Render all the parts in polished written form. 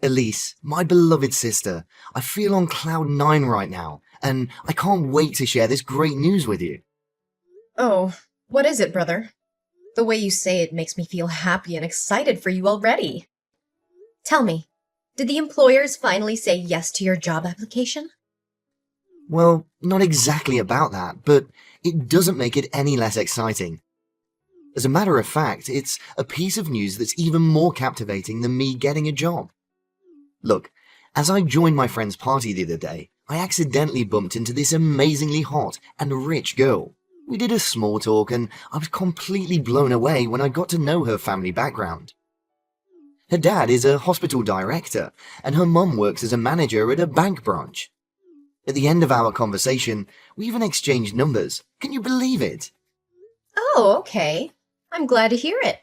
Elise, my beloved sister, I feel on cloud nine right now, and I can't wait to share this great news with you. Oh, what is it, brother? The way you say it makes me feel happy and excited for you already. Tell me, did the employers finally say yes to your job application? Well, not exactly about that, but it doesn't make it any less exciting. As a matter of fact, it's a piece of news that's even more captivating than me getting a job. Look, as I joined my friend's party the other day, I accidentally bumped into this amazingly hot and rich girl. We did a small talk and I was completely blown away when I got to know her family background. Her dad is a hospital director and her mum works as a manager at a bank branch. At the end of our conversation, we even exchanged numbers. Can you believe it? Oh, okay. I'm glad to hear it.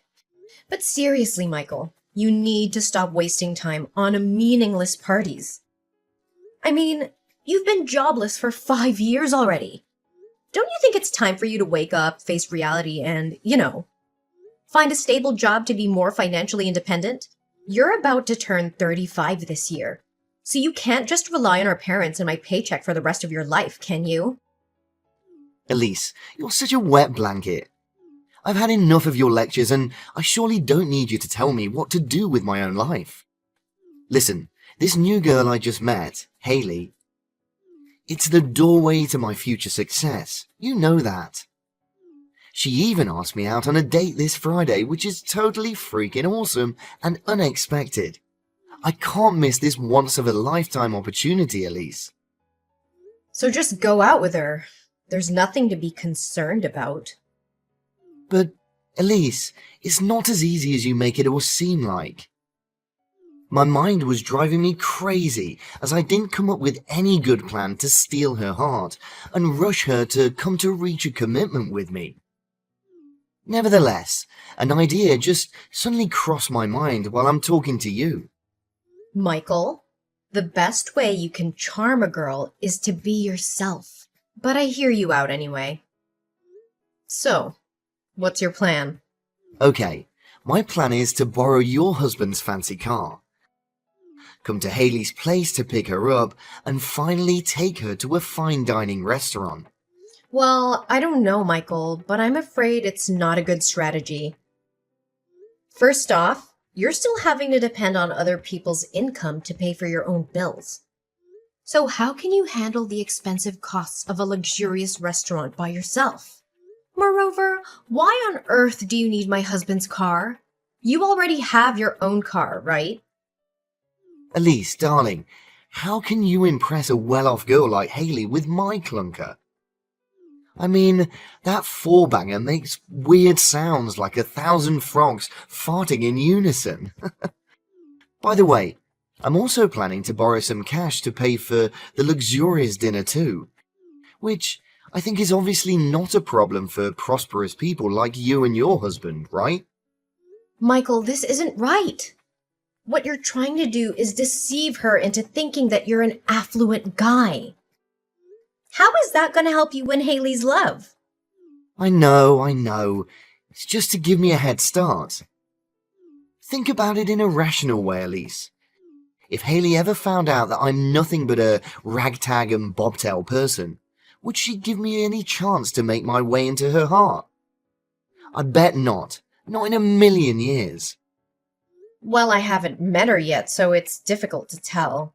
But seriously, Michael, you need to stop wasting time on meaningless parties. I mean, you've been jobless for 5 years already. Don't you think it's time for you to wake up, face reality, and, find a stable job to be more financially independent? You're about to turn 35 this year, so you can't just rely on our parents and my paycheck for the rest of your life, can you? Elise, you're such a wet blanket. I've had enough of your lectures and I surely don't need you to tell me what to do with my own life. Listen, this new girl I just met, Hayley, it's the doorway to my future success. You know that. She even asked me out on a date this Friday, which is totally freaking awesome and unexpected. I can't miss this once-of-a-lifetime opportunity, Elise. So just go out with her. There's nothing to be concerned about. But, Elise, it's not as easy as you make it all seem like. My mind was driving me crazy as I didn't come up with any good plan to steal her heart and rush her to come to reach a commitment with me. Nevertheless, an idea just suddenly crossed my mind while I'm talking to you. Michael, the best way you can charm a girl is to be yourself. But I hear you out anyway. So, what's your plan? Okay, my plan is to borrow your husband's fancy car, come to Hayley's place to pick her up, and finally take her to a fine dining restaurant. Well, I don't know, Michael, but I'm afraid it's not a good strategy. First off, you're still having to depend on other people's income to pay for your own bills. So how can you handle the expensive costs of a luxurious restaurant by yourself? Moreover, why on earth do you need my husband's car? You already have your own car, right? Elise, darling, how can you impress a well-off girl like Hayley with my clunker? I mean, that four-banger makes weird sounds like 1,000 frogs farting in unison. By the way, I'm also planning to borrow some cash to pay for the luxurious dinner too, which I think is obviously not a problem for prosperous people like you and your husband, right? Michael, this isn't right. What you're trying to do is deceive her into thinking that you're an affluent guy. How is that going to help you win Hayley's love? I know. It's just to give me a head start. Think about it in a rational way, Elise. If Hayley ever found out that I'm nothing but a ragtag and bobtail person, would she give me any chance to make my way into her heart? I bet not. Not in a million years. Well, I haven't met her yet, so it's difficult to tell.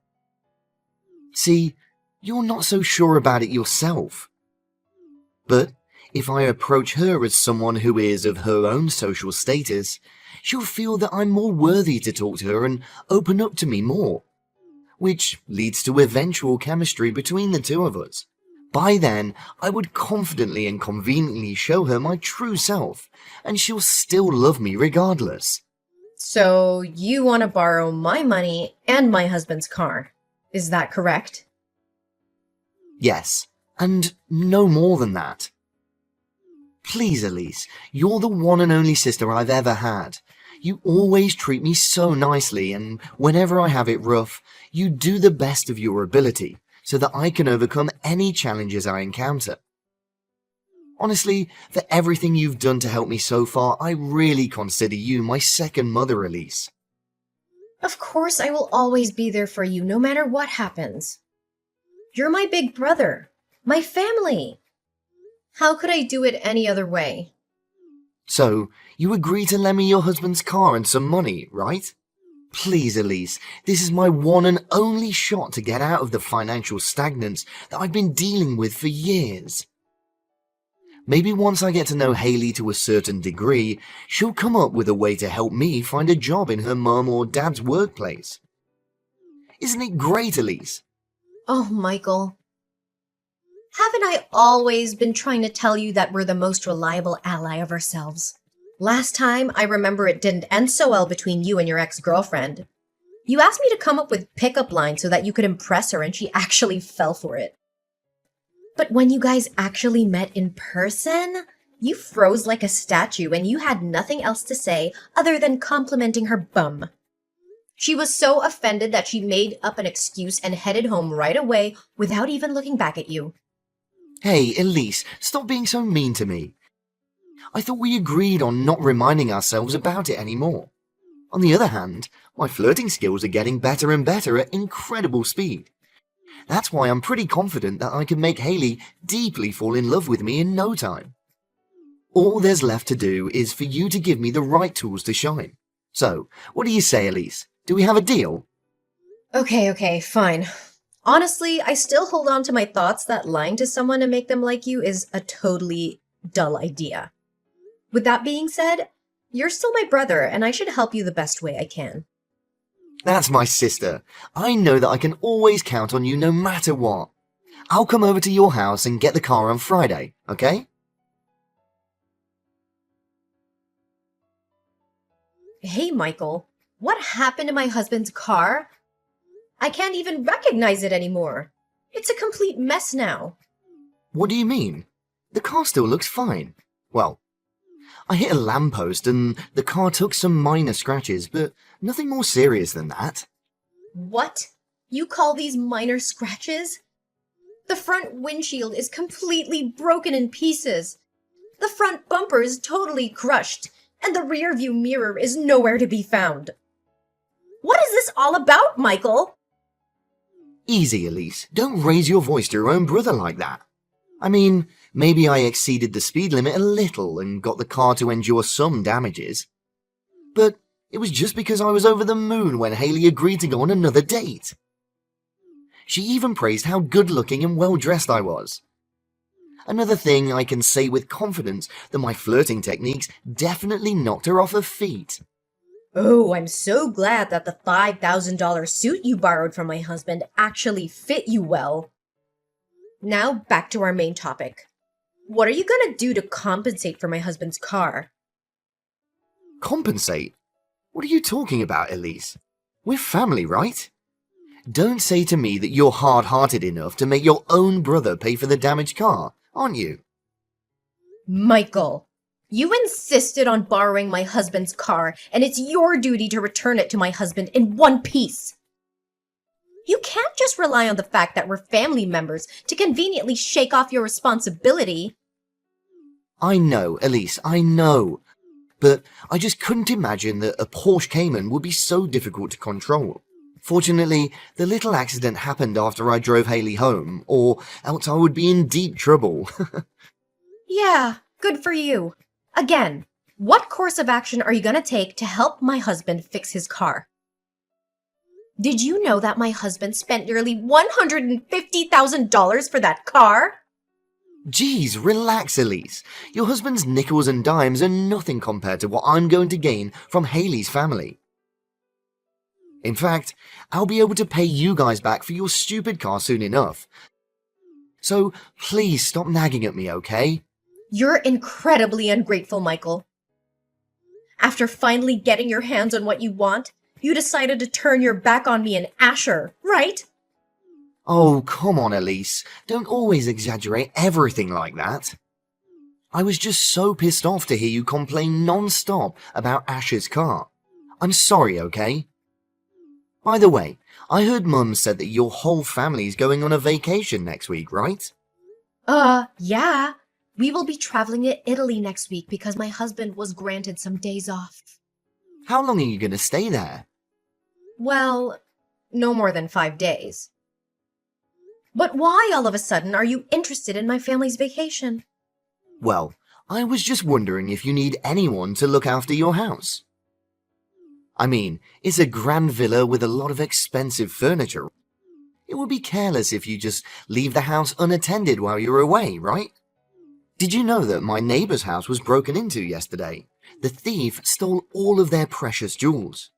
See, you're not so sure about it yourself. But if I approach her as someone who is of her own social status, she'll feel that I'm more worthy to talk to her and open up to me more, which leads to eventual chemistry between the two of us. By then, I would confidently and conveniently show her my true self, and she'll still love me regardless. So you want to borrow my money and my husband's car. Is that correct? Yes, and no more than that. Please, Elise, you're the one and only sister I've ever had. You always treat me so nicely, and whenever I have it rough, you do the best of your ability so that I can overcome any challenges I encounter. Honestly, for everything you've done to help me so far, I really consider you my second mother, Elise. Of course, I will always be there for you, no matter what happens. You're my big brother, my family. How could I do it any other way? So, you agree to lend me your husband's car and some money, right? Please, Elise, this is my one and only shot to get out of the financial stagnance that I've been dealing with for years. Maybe once I get to know Hayley to a certain degree, she'll come up with a way to help me find a job in her mum or dad's workplace. Isn't it great, Elise? Oh, Michael. Haven't I always been trying to tell you that we're the most reliable ally of ourselves? Last time, I remember it didn't end so well between you and your ex-girlfriend. You asked me to come up with pickup lines so that you could impress her, and she actually fell for it. But when you guys actually met in person, you froze like a statue and you had nothing else to say other than complimenting her bum. She was so offended that she made up an excuse and headed home right away without even looking back at you. Hey, Elise, stop being so mean to me. I thought we agreed on not reminding ourselves about it anymore. On the other hand, my flirting skills are getting better and better at incredible speed. That's why I'm pretty confident that I can make Hayley deeply fall in love with me in no time. All there's left to do is for you to give me the right tools to shine. So, what do you say, Elise? Do we have a deal? Okay, fine. Honestly, I still hold on to my thoughts that lying to someone to make them like you is a totally dull idea. With that being said, you're still my brother and I should help you the best way I can. That's my sister. I know that I can always count on you no matter what. I'll come over to your house and get the car on Friday, okay? Hey, Michael, what happened to my husband's car? I can't even recognize it anymore. It's a complete mess now. What do you mean? The car still looks fine. Well, I hit a lamppost and the car took some minor scratches, but nothing more serious than that. What? You call these minor scratches? The front windshield is completely broken in pieces. The front bumper is totally crushed, and the rear view mirror is nowhere to be found. What is this all about, Michael? Easy, Elise. Don't raise your voice to your own brother like that. I mean, maybe I exceeded the speed limit a little and got the car to endure some damages. But it was just because I was over the moon when Hayley agreed to go on another date. She even praised how good-looking and well-dressed I was. Another thing I can say with confidence that my flirting techniques definitely knocked her off her feet. Oh, I'm so glad that the $5,000 suit you borrowed from my husband actually fit you well. Now back to our main topic. What are you gonna do to compensate for my husband's car? Compensate? What are you talking about, Elise? We're family, right? Don't say to me that you're hard-hearted enough to make your own brother pay for the damaged car, aren't you? Michael, you insisted on borrowing my husband's car, and it's your duty to return it to my husband in one piece. You can't just rely on the fact that we're family members to conveniently shake off your responsibility. I know, Elise, I know. But I just couldn't imagine that a Porsche Cayman would be so difficult to control. Fortunately, the little accident happened after I drove Hayley home, or else I would be in deep trouble. Yeah, good for you. Again, what course of action are you gonna take to help my husband fix his car? Did you know that my husband spent nearly $150,000 for that car? Geez, relax, Elise. Your husband's nickels and dimes are nothing compared to what I'm going to gain from Hayley's family. In fact, I'll be able to pay you guys back for your stupid car soon enough. So please stop nagging at me, okay? You're incredibly ungrateful, Michael. After finally getting your hands on what you want, you decided to turn your back on me and Asher, right? Oh, come on, Elise. Don't always exaggerate everything like that. I was just so pissed off to hear you complain non-stop about Asher's car. I'm sorry, okay? By the way, I heard Mum said that your whole family's going on a vacation next week, right? Yeah. We will be traveling to Italy next week because my husband was granted some days off. How long are you going to stay there? Well, no more than 5 days. But why all of a sudden are you interested in my family's vacation? Well, I was just wondering if you need anyone to look after your house. I mean, it's a grand villa with a lot of expensive furniture. It would be careless if you just leave the house unattended while you're away, right? Did you know that my neighbor's house was broken into yesterday? The thief stole all of their precious jewels.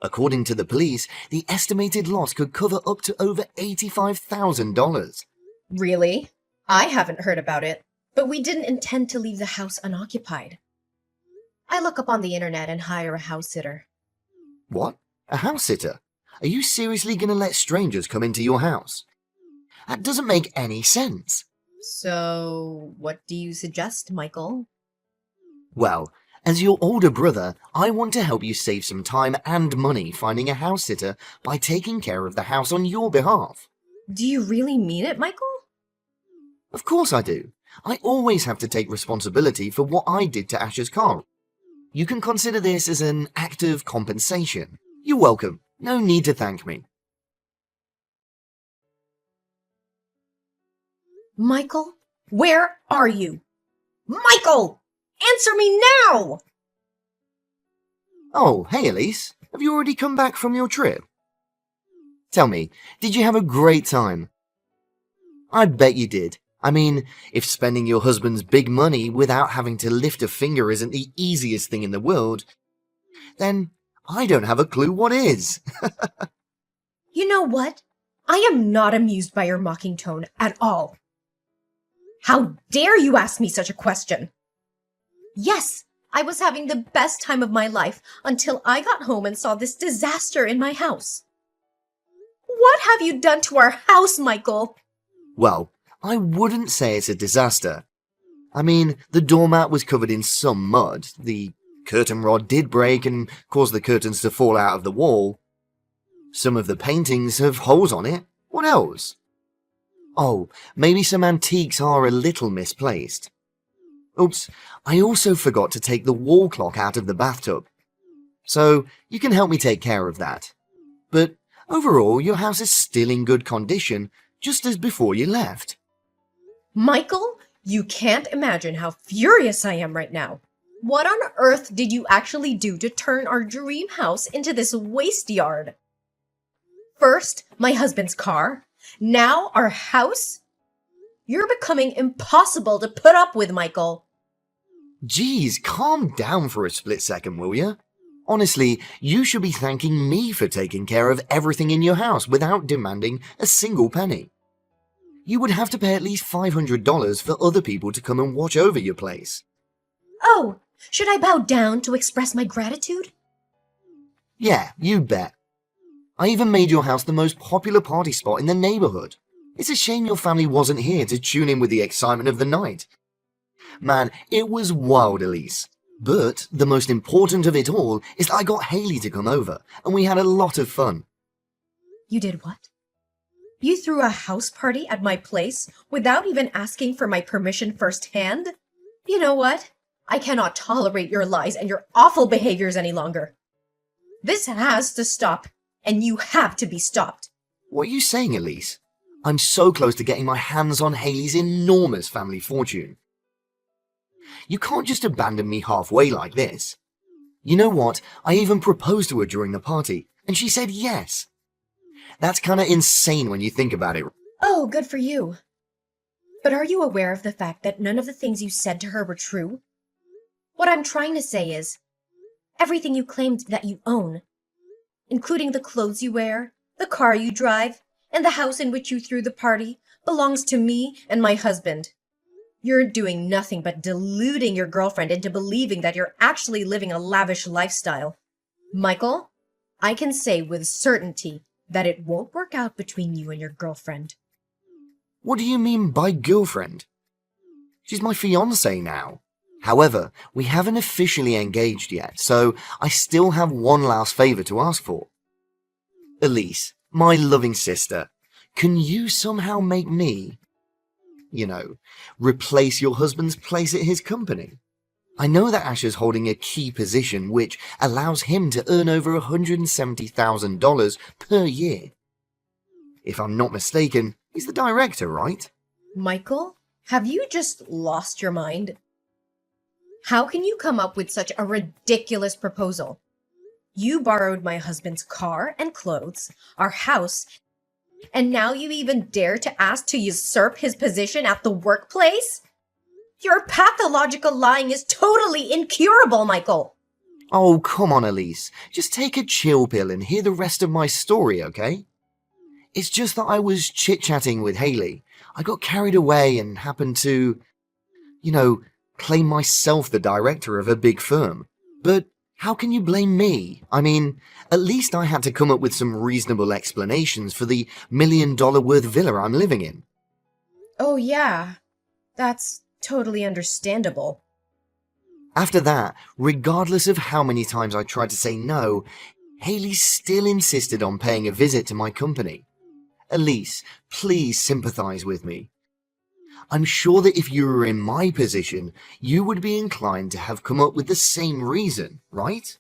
According to the police, the estimated loss could cover up to over $85,000. Really? I haven't heard about it, but we didn't intend to leave the house unoccupied. I look up on the internet and hire a house sitter. What? A house sitter? Are you seriously gonna let strangers come into your house? That doesn't make any sense. So, what do you suggest, Michael? Well, as your older brother, I want to help you save some time and money finding a house sitter by taking care of the house on your behalf. Do you really mean it, Michael? Of course I do. I always have to take responsibility for what I did to Ash's car. You can consider this as an act of compensation. You're welcome. No need to thank me. Michael, where are you? Michael! Answer me now! Oh, hey Elise. Have you already come back from your trip? Tell me, did you have a great time? I bet you did. I mean, if spending your husband's big money without having to lift a finger isn't the easiest thing in the world, then I don't have a clue what is. You know what? I am not amused by your mocking tone at all. How dare you ask me such a question? Yes, I was having the best time of my life until I got home and saw this disaster in my house. What have you done to our house, Michael? Well, I wouldn't say it's a disaster. I mean, the doormat was covered in some mud, the curtain rod did break and cause the curtains to fall out of the wall. Some of the paintings have holes on it. What else? Oh, maybe some antiques are a little misplaced. Oops, I also forgot to take the wall clock out of the bathtub. So, you can help me take care of that. But overall, your house is still in good condition, just as before you left. Michael, you can't imagine how furious I am right now. What on earth did you actually do to turn our dream house into this waste yard? First, my husband's car. Now, our house? You're becoming impossible to put up with, Michael. Geez, calm down for a split second, will you? Honestly, you should be thanking me for taking care of everything in your house without demanding a single penny. You would have to pay at least $500 for other people to come and watch over your place. Oh, should I bow down to express my gratitude? Yeah, you bet. I even made your house the most popular party spot in the neighborhood. It's a shame your family wasn't here to tune in with the excitement of the night. Man, it was wild, Elise. But the most important of it all is that I got Haley to come over, and we had a lot of fun. You did what? You threw a house party at my place without even asking for my permission firsthand? You know what? I cannot tolerate your lies and your awful behaviors any longer. This has to stop, and you have to be stopped. What are you saying, Elise? I'm so close to getting my hands on Haley's enormous family fortune. You can't just abandon me halfway like this. You know what? I even proposed to her during the party, and she said yes. That's kinda insane when you think about it. Oh, good for you. But are you aware of the fact that none of the things you said to her were true? What I'm trying to say is, everything you claimed that you own, including the clothes you wear, the car you drive, and the house in which you threw the party, belongs to me and my husband. You're doing nothing but deluding your girlfriend into believing that you're actually living a lavish lifestyle. Michael, I can say with certainty that it won't work out between you and your girlfriend. What do you mean by girlfriend? She's my fiancée now. However, we haven't officially engaged yet, so I still have one last favor to ask for. Elise, my loving sister, can you somehow make me, replace your husband's place at his company? I know that Asher's holding a key position which allows him to earn over $170,000 per year. If I'm not mistaken, he's the director, right? Michael, have you just lost your mind? How can you come up with such a ridiculous proposal? You borrowed my husband's car and clothes, our house, and now you even dare to ask to usurp his position at the workplace? Your pathological lying is totally incurable, Michael. Oh, come on, Elise. Just take a chill pill and hear the rest of my story, okay? It's just that I was chit-chatting with Haley. I got carried away and happened to, claim myself the director of a big firm. But how can you blame me? I mean, at least I had to come up with some reasonable explanations for the $1 million worth villa I'm living in. Oh yeah, that's totally understandable. After that, regardless of how many times I tried to say no, Haley still insisted on paying a visit to my company. Elise, please sympathize with me. I'm sure that if you were in my position, you would be inclined to have come up with the same reason, right?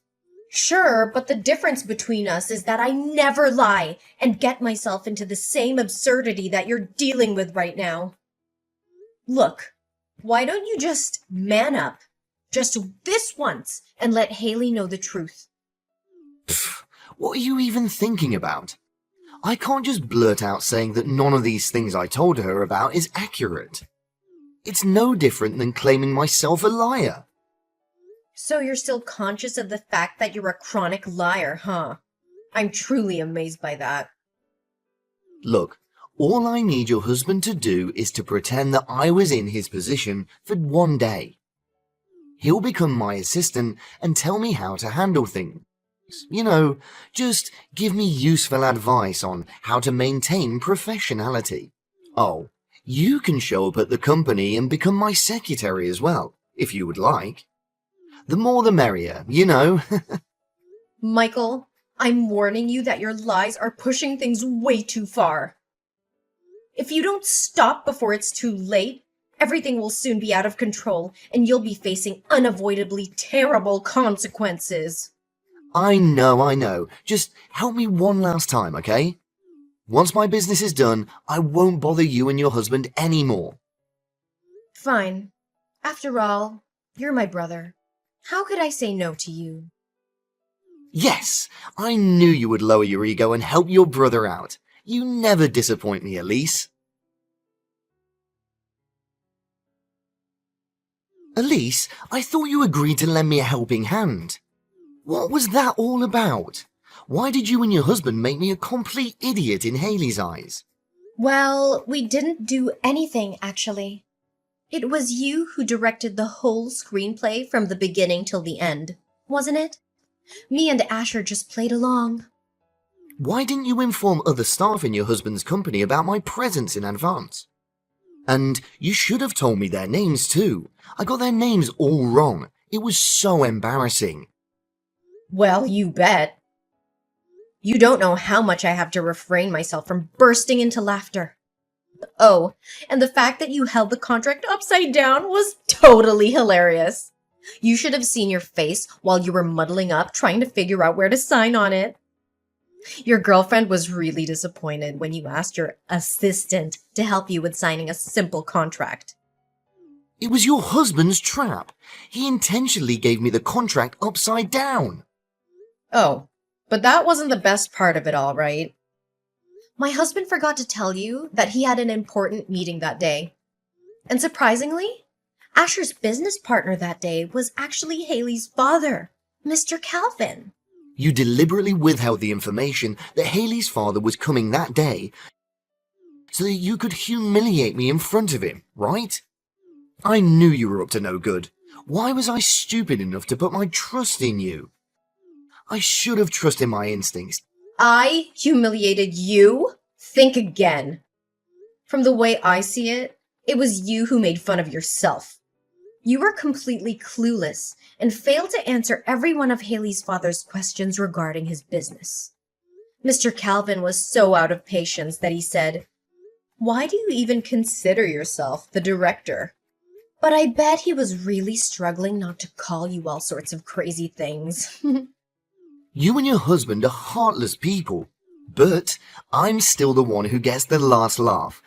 Sure, but the difference between us is that I never lie and get myself into the same absurdity that you're dealing with right now. Look, why don't you just man up, just this once, and let Haley know the truth? Pfft, what are you even thinking about? I can't just blurt out saying that none of these things I told her about is accurate. It's no different than claiming myself a liar. So you're still conscious of the fact that you're a chronic liar, huh? I'm truly amazed by that. Look, all I need your husband to do is to pretend that I was in his position for one day. He'll become my assistant and tell me how to handle things. Just give me useful advice on how to maintain professionality. Oh, you can show up at the company and become my secretary as well, if you would like. The more the merrier, Michael, I'm warning you that your lies are pushing things way too far. If you don't stop before it's too late, everything will soon be out of control and you'll be facing unavoidably terrible consequences. I know. Just help me one last time, okay? Once my business is done, I won't bother you and your husband anymore. Fine. After all, you're my brother. How could I say no to you? Yes, I knew you would lower your ego and help your brother out. You never disappoint me, Elise. Elise, I thought you agreed to lend me a helping hand. What was that all about? Why did you and your husband make me a complete idiot in Haley's eyes? Well, we didn't do anything, actually. It was you who directed the whole screenplay from the beginning till the end, wasn't it? Me and Asher just played along. Why didn't you inform other staff in your husband's company about my presence in advance? And you should have told me their names too. I got their names all wrong. It was so embarrassing. Well, you bet. You don't know how much I have to refrain myself from bursting into laughter. Oh, and the fact that you held the contract upside down was totally hilarious. You should have seen your face while you were muddling up trying to figure out where to sign on it. Your girlfriend was really disappointed when you asked your assistant to help you with signing a simple contract. It was your husband's trap. He intentionally gave me the contract upside down. Oh, but that wasn't the best part of it all, right? My husband forgot to tell you that he had an important meeting that day. And surprisingly, Asher's business partner that day was actually Haley's father, Mr. Calvin. You deliberately withheld the information that Haley's father was coming that day so that you could humiliate me in front of him, right? I knew you were up to no good. Why was I stupid enough to put my trust in you? I should have trusted my instincts. I humiliated you? Think again. From the way I see it, it was you who made fun of yourself. You were completely clueless and failed to answer every one of Haley's father's questions regarding his business. Mr. Calvin was so out of patience that he said, "Why do you even consider yourself the director? But I bet he was really struggling not to call you all sorts of crazy things. You and your husband are heartless people, but I'm still the one who gets the last laugh.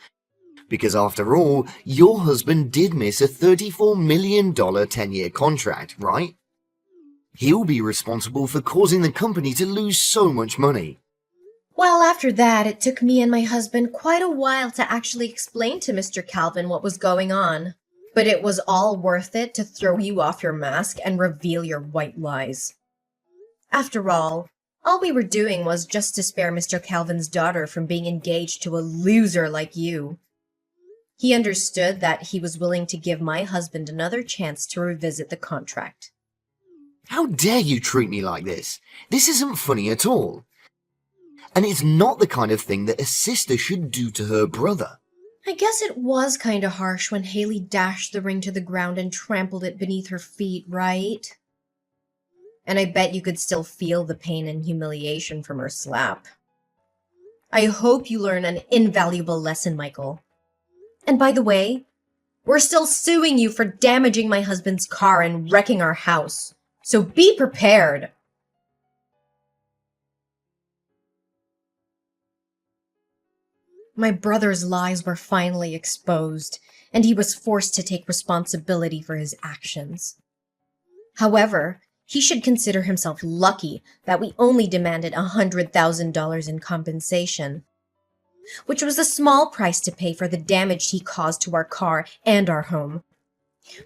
Because after all, your husband did miss a $34 million 10-year contract, right? He'll be responsible for causing the company to lose so much money. Well, after that, it took me and my husband quite a while to actually explain to Mr. Calvin what was going on. But it was all worth it to throw you off your mask and reveal your white lies. After all we were doing was just to spare Mr. Calvin's daughter from being engaged to a loser like you. He understood that he was willing to give my husband another chance to revisit the contract. How dare you treat me like this? This isn't funny at all. And it's not the kind of thing that a sister should do to her brother. I guess it was kinda harsh when Haley dashed the ring to the ground and trampled it beneath her feet, right? And I bet you could still feel the pain and humiliation from her slap. I hope you learn an invaluable lesson, Michael. And by the way, we're still suing you for damaging my husband's car and wrecking our house. So be prepared. My brother's lies were finally exposed, and he was forced to take responsibility for his actions. However, he should consider himself lucky that we only demanded $100,000 in compensation, which was a small price to pay for the damage he caused to our car and our home.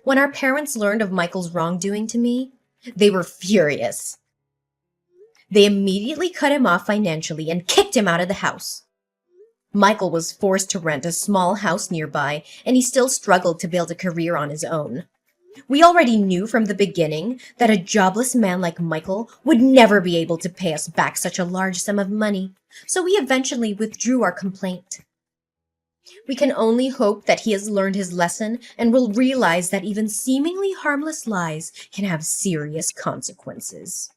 When our parents learned of Michael's wrongdoing to me, they were furious. They immediately cut him off financially and kicked him out of the house. Michael was forced to rent a small house nearby, and he still struggled to build a career on his own. We already knew from the beginning that a jobless man like Michael would never be able to pay us back such a large sum of money, so we eventually withdrew our complaint. We can only hope that he has learned his lesson and will realize that even seemingly harmless lies can have serious consequences.